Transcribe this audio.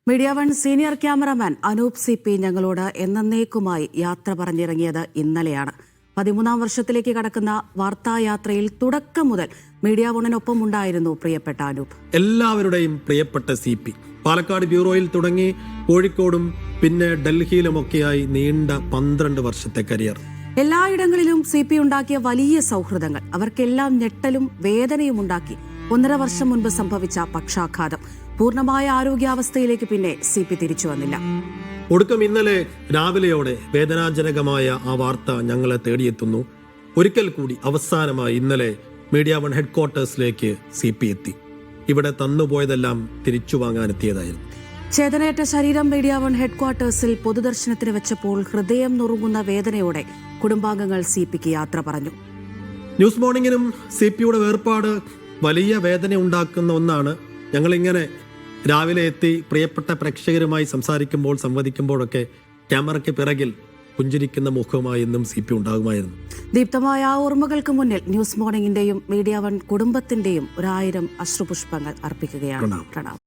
Media one senior cameraman Anoop CP ഞങ്ങളോട് എന്നേക്കുമായി യാത്ര പറഞ്ഞിറങ്ങിയത് ഇന്നലെയാണ്. 13ാം വർഷത്തിലേക്ക് കടക്കുന്ന വാർത്തായാത്രയിൽ തുടക്കം മുതൽ മീഡിയ വണ്ണിനൊപ്പം ഉണ്ടായിരുന്നു പ്രിയപ്പെട്ട അനൂപ്. എല്ലാവരുടെയും പ്രിയപ്പെട്ട CP. പാലക്കാട് ബ്യൂറോയിൽ തുടങ്ങി കോഴിക്കോടും പിന്നെ ഡൽഹിയിലുമൊക്കെയായി നീണ്ട 12 വർഷത്തെ കരിയർ. എല്ലായിടങ്ങളിലും CP ഉണ്ടാക്കിയ വലിയ സൗഹൃദങ്ങൾ അവർക്കെല്ലാം ഞെട്ടലും വേദനയും ഉണ്ടാക്കി. 1.5 വർഷം മുൻപ് സംഭവിച്ച പക്ഷാഘാതം. പൂർണ്ണമായ ആരോഗ്യാവസ്ഥയിലേക്ക് പിന്നെ CP തിരിച്ചു വന്നില്ല. ഒടുക്കം ഇന്നലെ രാവിലെയോടെ വേദനാജനകമായ ആ വാർത്ത ഞങ്ങളെ തേടിയെത്തുന്നു. ഒരിക്കൽ കൂടി അവസാനമായി ഇന്നലെ മീഡിയ വൺ ഹെഡ്ക്വാർട്ടേഴ്സിലേക്ക് CP എത്തി. ഇവിടെ തന്നുപോയതെല്ലാം തിരിച്ചു വാങ്ങാനെത്തിയതായിരുന്നു. ചേതനയേറ്റ ശരീരം മീഡിയ വൺ ഹെഡ്ക്വാർട്ടേഴ്സിൽ പൊതുദർശനത്തിന് വെച്ചപ്പോൾ ഹൃദയം നുറുങ്ങുന്ന വേദനയോടെ കുടുംബാംഗങ്ങൾ CPക്ക് യാത്ര പറഞ്ഞു. ന്യൂസ് മോർണിംഗിനും CPയുടെ വേർപാട് വലിയ വേദന ഉണ്ടാക്കുന്ന ഒന്നാണ്. ഞങ്ങളിങ്ങനെ രാവിലെ എത്തി പ്രിയപ്പെട്ട പ്രേക്ഷകരുമായി സംവദിക്കുമ്പോഴൊക്കെ ക്യാമറയ്ക്ക് പിറകിൽ പുഞ്ചിരിക്കുന്ന മുഖമായി എന്നും CP ഉണ്ടാകുമായിരുന്നു. ദീപ്തമായ ആ ഓർമ്മകൾക്ക് മുന്നിൽ ന്യൂസ് മോർണിംഗിന്റെയും മീഡിയ വൺ കുടുംബത്തിന്റെയും 1000 അശ്രുപുഷ്പങ്ങൾ അർപ്പിക്കുകയാണ്. പ്രണാം.